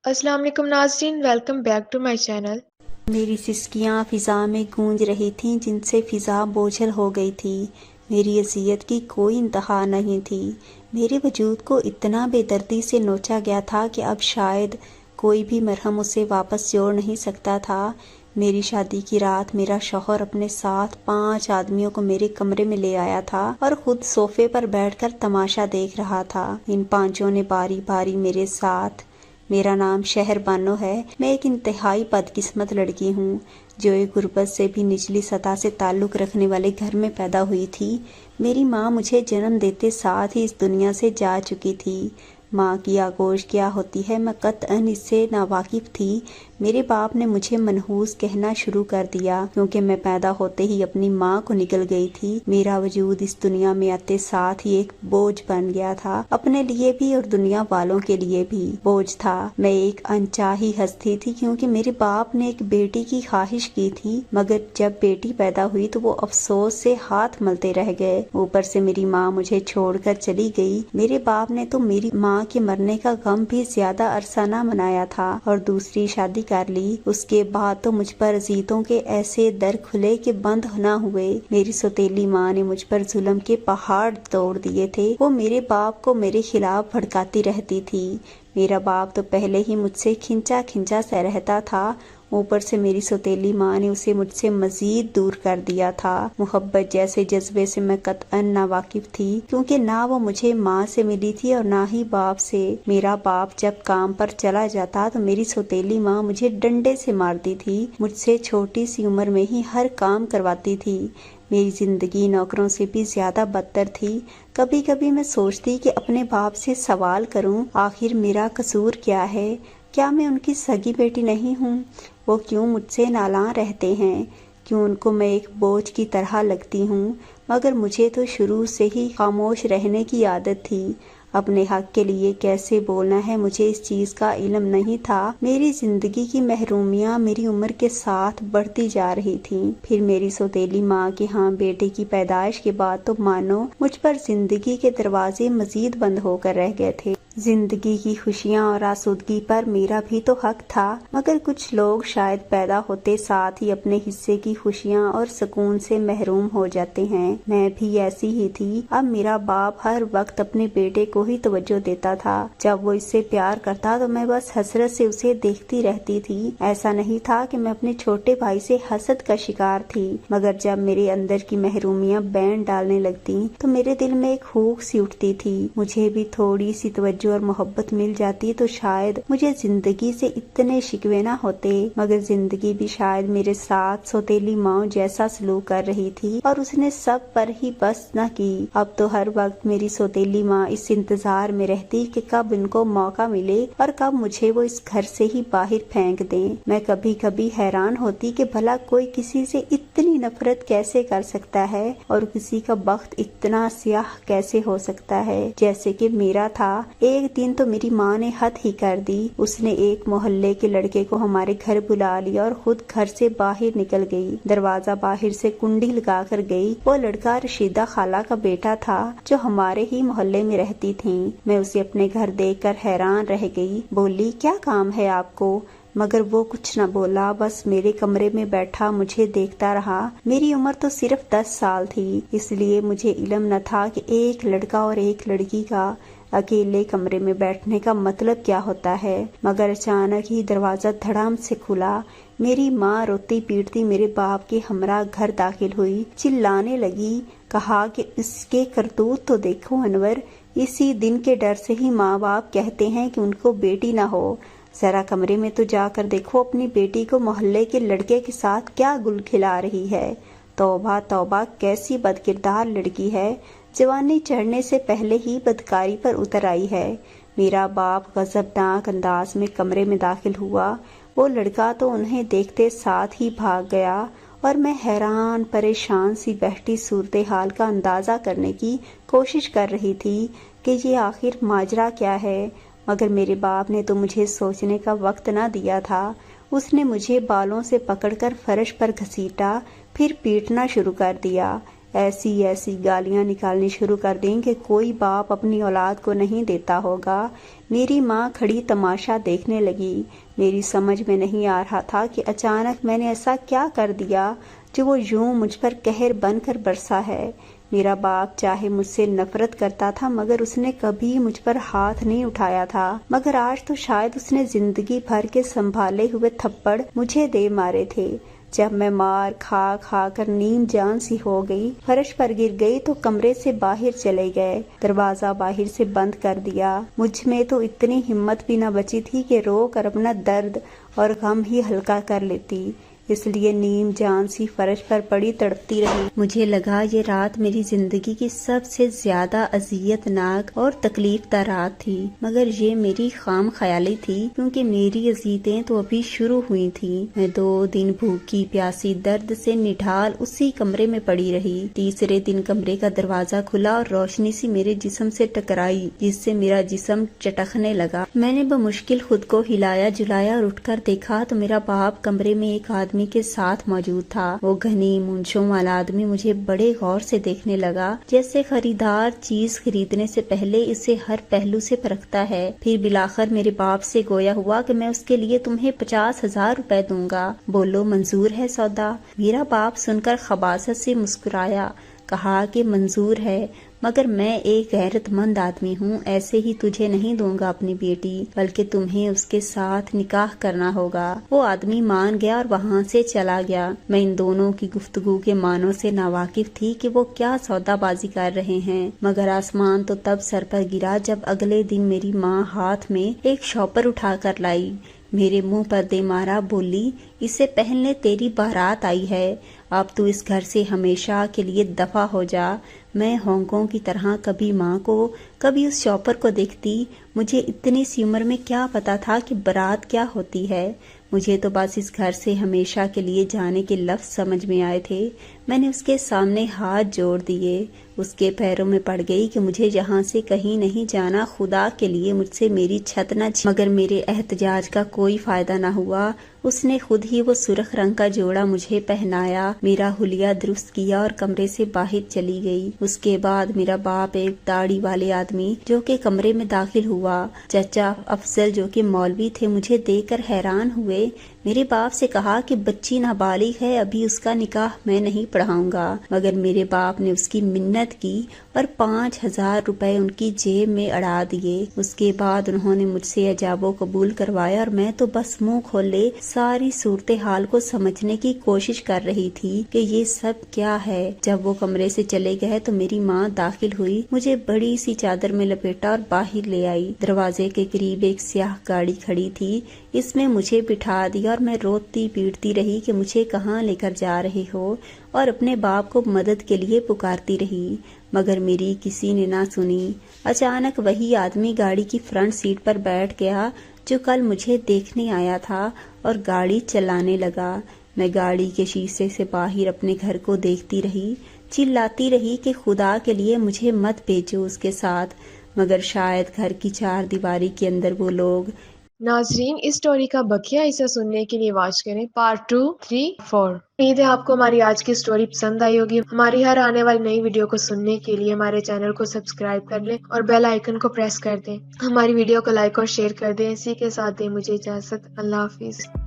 السلام علیکم ناظرین، welcome back to my channel. میری سسکیاں فضا میں گونج رہی تھیں جن سے فضا بوجھل ہو گئی تھی۔ میری اذیت کی کوئی انتہا نہیں تھی۔ میرے وجود کو اتنا بے دردی سے نوچا گیا تھا کہ اب شاید کوئی بھی مرہم اسے واپس جوڑ نہیں سکتا تھا۔ میری شادی کی رات میرا شوہر اپنے ساتھ 5 آدمیوں کو میرے کمرے میں لے آیا تھا اور خود صوفے پر بیٹھ کر تماشا دیکھ رہا تھا۔ ان 5 نے باری باری میرے ساتھ۔ میرا نام شہر بانو ہے۔ میں ایک انتہائی بدقسمت لڑکی ہوں جو ایک غربت سے بھی نچلی سطح سے تعلق رکھنے والے گھر میں پیدا ہوئی تھی۔ میری ماں مجھے جنم دیتے ساتھ ہی اس دنیا سے جا چکی تھی۔ ماں کی آغوش کیا ہوتی ہے میں قطعاً اس سے ناواقف تھی۔ میرے باپ نے مجھے منحوس کہنا شروع کر دیا کیونکہ میں پیدا ہوتے ہی اپنی ماں کو نکل گئی تھی۔ میرا وجود اس دنیا میں آتے ساتھ ہی ایک بوجھ بن گیا تھا، اپنے لیے بھی اور دنیا والوں کے لیے بھی بوجھ تھا۔ میں ایک انچاہی ہستی تھی کیونکہ میرے باپ نے ایک بیٹی کی خواہش کی تھی، مگر جب بیٹی پیدا ہوئی تو وہ افسوس سے ہاتھ ملتے رہ گئے۔ اوپر سے میری ماں مجھے چھوڑ کر چلی گئی۔ میرے باپ نے تو میری ماں کے مرنے کا غم بھی زیادہ عرصہ نہ منایا تھا اور دوسری شادی کر لی۔ اس کے بعد تو مجھ پر اذیتوں کے ایسے در کھلے کہ بند نہ ہوئے۔ میری سوتیلی ماں نے مجھ پر ظلم کے پہاڑ توڑ دیے تھے۔ وہ میرے باپ کو میرے خلاف بھڑکاتی رہتی تھی۔ میرا باپ تو پہلے ہی مجھ سے کھنچا کھنچا سا رہتا تھا، اوپر سے میری سوتیلی ماں نے اسے مجھ سے مزید دور کر دیا تھا۔ محبت جیسے جذبے سے میں قطعاً ناواقف تھی کیونکہ نہ وہ مجھے ماں سے ملی تھی اور نہ ہی باپ سے۔ میرا باپ جب کام پر چلا جاتا تو میری سوتیلی ماں مجھے ڈنڈے سے مارتی تھی، مجھ سے چھوٹی سی عمر میں ہی ہر کام کرواتی تھی۔ میری زندگی نوکروں سے بھی زیادہ بدتر تھی۔ کبھی کبھی میں سوچتی کہ اپنے باپ سے سوال کروں آخر میرا قصور کیا ہے؟ کیا میں ان کی سگی بیٹی نہیں ہوں؟ وہ کیوں مجھ سے نالاں رہتے ہیں؟ کیوں ان کو میں ایک بوجھ کی طرح لگتی ہوں؟ مگر مجھے تو شروع سے ہی خاموش رہنے کی عادت تھی۔ اپنے حق کے لیے کیسے بولنا ہے مجھے اس چیز کا علم نہیں تھا۔ میری زندگی کی محرومیاں میری عمر کے ساتھ بڑھتی جا رہی تھیں۔ پھر میری سوتیلی ماں کے ہاں بیٹے کی پیدائش کے بعد تو مانو مجھ پر زندگی کے دروازے مزید بند ہو کر رہ گئے تھے۔ زندگی کی خوشیاں اور آسودگی پر میرا بھی تو حق تھا، مگر کچھ لوگ شاید پیدا ہوتے ساتھ ہی اپنے حصے کی خوشیاں اور سکون سے محروم ہو جاتے ہیں۔ میں بھی ایسی ہی تھی۔ اب میرا باپ ہر وقت اپنے بیٹے کو ہی توجہ دیتا تھا۔ جب وہ اس سے پیار کرتا تو میں بس حسرت سے اسے دیکھتی رہتی تھی۔ ایسا نہیں تھا کہ میں اپنے چھوٹے بھائی سے حسد کا شکار تھی، مگر جب میرے اندر کی محرومیاں بین ڈالنے لگتی تو میرے دل میں ایک ہوک سی اٹھتی تھی۔ مجھے بھی تھوڑی سی توجہ اور محبت مل جاتی تو شاید مجھے زندگی سے اتنے شکوے نہ ہوتے، مگر زندگی بھی شاید میرے ساتھ سوتیلی ماں جیسا سلوک کر رہی تھی اور اس نے سب پر ہی بس نہ کی۔ اب تو ہر وقت میری سوتیلی ماں اس انتظار میں رہتی کہ کب ان کو موقع ملے اور کب مجھے وہ اس گھر سے ہی باہر پھینک دیں۔ میں کبھی کبھی حیران ہوتی کہ بھلا کوئی کسی سے اتنی نفرت کیسے کر سکتا ہے اور کسی کا بخت اتنا سیاہ کیسے ہو سکتا ہے جیسے کہ میرا تھا۔ ایک دن تو میری ماں نے حد ہی کر دی۔ اس نے ایک محلے کے لڑکے کو ہمارے گھر بلا لیا اور خود گھر سے باہر نکل گئی۔ دروازہ باہر سے کنڈی لگا کر گئی۔ وہ لڑکا رشیدہ خالہ کا بیٹا تھا جو ہمارے ہی محلے میں رہتی تھیں۔ میں اسے اپنے گھر دیکھ کر حیران رہ گئی۔ بولی کیا کام ہے آپ کو؟ مگر وہ کچھ نہ بولا، بس میرے کمرے میں بیٹھا مجھے دیکھتا رہا۔ میری عمر تو صرف 10 سال تھی، اس لیے مجھے علم نہ تھا کہ ایک لڑکا اور ایک لڑکی کا اکیلے کمرے میں بیٹھنے کا مطلب کیا ہوتا ہے۔ مگر اچانک ہی دروازہ دھڑام سے کھلا۔ میری ماں روتی پیٹتی میرے باپ کے ہمراہ گھر داخل ہوئی، چلانے لگی، کہا کہ اس کے کرتوت تو دیکھو انور، اسی دن کے ڈر سے ہی ماں باپ کہتے ہیں کہ ان کو بیٹی نہ ہو۔ ذرا کمرے میں تو جا کر دیکھو اپنی بیٹی کو محلے کے لڑکے کے ساتھ کیا گل کھلا رہی ہے۔ توبہ توبہ، کیسی بد کردار لڑکی ہے، جوانی چڑھنے سے پہلے ہی بدکاری پر اتر آئی ہے۔ میرا باپ غضبناک انداز میں کمرے میں داخل ہوا۔ وہ لڑکا تو انہیں دیکھتے ساتھ ہی بھاگ گیا اور میں حیران پریشان سی بیٹھی صورتحال کا اندازہ کرنے کی کوشش کر رہی تھی کہ یہ آخر ماجرا کیا ہے، مگر میرے باپ نے تو مجھے سوچنے کا وقت نہ دیا تھا۔ اس نے مجھے بالوں سے پکڑ کر فرش پر گھسیٹا، پھر پیٹنا شروع کر دیا۔ ایسی ایسی گالیاں نکالنی شروع کر دیں کہ کوئی باپ اپنی اولاد کو نہیں دیتا ہوگا۔ میری ماں کھڑی تماشا دیکھنے لگی۔ میری سمجھ میں نہیں آ رہا تھا کہ اچانک میں نے ایسا کیا کر دیا جو وہ یوں مجھ پر قہر بن کر برسا ہے۔ میرا باپ چاہے مجھ سے نفرت کرتا تھا مگر اس نے کبھی مجھ پر ہاتھ نہیں اٹھایا تھا، مگر آج تو شاید اس نے زندگی بھر کے سنبھالے ہوئے تھپڑ مجھے دے مارے تھے۔ جب میں مار کھا کھا کر نیم جان سی ہو گئی، فرش پر گر گئی تو کمرے سے باہر چلے گئے، دروازہ باہر سے بند کر دیا۔ مجھ میں تو اتنی ہمت بھی نہ بچی تھی کہ رو کر اپنا درد اور غم ہی ہلکا کر لیتی، اس لیے نیم جان سی فرش پر پڑی تڑپتی رہی۔ مجھے لگا یہ رات میری زندگی کی سب سے زیادہ اذیت ناک اور تکلیف دہ رات تھی، مگر یہ میری خام خیالی تھی کیونکہ میری اذیتیں تو ابھی شروع ہوئی تھیں۔ میں 2 دن بھوکی پیاسی درد سے نڈھال اسی کمرے میں پڑی رہی۔ تیسرے دن کمرے کا دروازہ کھلا اور روشنی سی میرے جسم سے ٹکرائی جس سے میرا جسم چٹکنے لگا۔ میں نے بمشکل خود کو ہلایا جلایا اور اٹھ کر دیکھا تو میرا باپ کمرے میں ایک آدمی کے ساتھ موجود تھا۔ وہ گھنی مونچھوں والا آدمی مجھے بڑے غور سے دیکھنے لگا، جیسے خریدار چیز خریدنے سے پہلے اسے ہر پہلو سے پرکھتا ہے۔ پھر بلاخر میرے باپ سے گویا ہوا کہ میں اس کے لیے تمہیں 50,000 روپے دوں گا، بولو منظور ہے سودا؟ میرا باپ سن کر خباثت سے مسکرایا، کہا کہ منظور ہے، مگر میں ایک غیرت مند آدمی ہوں، ایسے ہی تجھے نہیں دوں گا اپنی بیٹی، بلکہ تمہیں اس کے ساتھ نکاح کرنا ہوگا۔ وہ آدمی مان گیا اور وہاں سے چلا گیا۔ میں ان دونوں کی گفتگو کے معنوں سے ناواقف تھی کہ وہ کیا سودا بازی کر رہے ہیں، مگر آسمان تو تب سر پر گرا جب اگلے دن میری ماں ہاتھ میں ایک شاپر اٹھا کر لائی، میرے منہ پر دے مارا، بولی، اسے پہننے تیری بارات آئی ہے، اب تو اس گھر سے ہمیشہ کے لیے دفع ہو جا۔ میں ہانگوں کی طرح کبھی ماں کو کبھی اس شاپر کو دیکھتی، مجھے اتنی سی عمر میں کیا پتا تھا کہ بارات کیا ہوتی ہے، مجھے تو بس اس گھر سے ہمیشہ کے لیے جانے کے لفظ سمجھ میں آئے تھے۔ میں نے اس کے سامنے ہاتھ جوڑ دیے، اس کے پیروں میں پڑ گئی کہ مجھے یہاں سے کہیں نہیں جانا، خدا کے لیے مجھ سے میری چھت نہ چھین۔ مگر میرے احتجاج کا کوئی فائدہ نہ ہوا، اس نے خود ہی وہ سرخ رنگ کا جوڑا مجھے پہنایا، میرا حلیہ درست کیا اور کمرے سے باہر چلی گئی۔ اس کے بعد میرا باپ ایک داڑھی والے آدمی جو کہ کمرے میں داخل ہوا، چچا افضل جو کہ مولوی تھے، مجھے دیکھ کر حیران ہوئے۔ میرے باپ سے کہا کہ بچی نابالغ ہے، ابھی اس کا نکاح میں نہیں پڑھاؤں گا، مگر میرے باپ نے اس کی منت کی اور 5,000 روپے ان کی جیب میں اڑا دیے۔ اس کے بعد انہوں نے مجھ سے ایجاب و قبول کروایا اور میں تو بس منہ کھولے ساری صورتحال کو سمجھنے کی کوشش کر رہی تھی کہ یہ سب کیا ہے۔ جب وہ کمرے سے چلے گئے تو میری ماں داخل ہوئی، مجھے بڑی سی چادر میں لپیٹا اور باہر لے آئی۔ دروازے کے قریب ایک سیاہ گاڑی کھڑی تھی، اس میں مجھے بٹھا دیا اور میں روتی پیٹتی رہی کہ مجھے کہاں لے کر جا رہے ہو، اور اپنے باپ کو مدد کے لیے پکارتی رہی، مگر میری کسی نے نہ سنی۔ اچانک وہی آدمی گاڑی کی فرنٹ سیٹ پر بیٹھ گیا جو کل مجھے دیکھنے آیا تھا اور گاڑی چلانے لگا۔ میں گاڑی کے شیشے سے باہر اپنے گھر کو دیکھتی رہی، چلاتی رہی کہ خدا کے لیے مجھے مت بھیجو اس کے ساتھ، مگر شاید گھر کی 4 دیواری کے اندر وہ لوگ۔ ناظرین، اس سٹوری کا بقیہ حصہ سننے کے لیے واچ کریں پارٹ 2، 3، 4۔ امید ہے آپ کو ہماری آج کی سٹوری پسند آئی ہوگی۔ ہماری ہر آنے والی نئی ویڈیو کو سننے کے لیے ہمارے چینل کو سبسکرائب کر لیں اور بیل آئیکن کو پریس کر دیں۔ ہماری ویڈیو کو لائک اور شیئر کر دیں۔ اسی کے ساتھ دیں مجھے اجازت۔ اللہ حافظ۔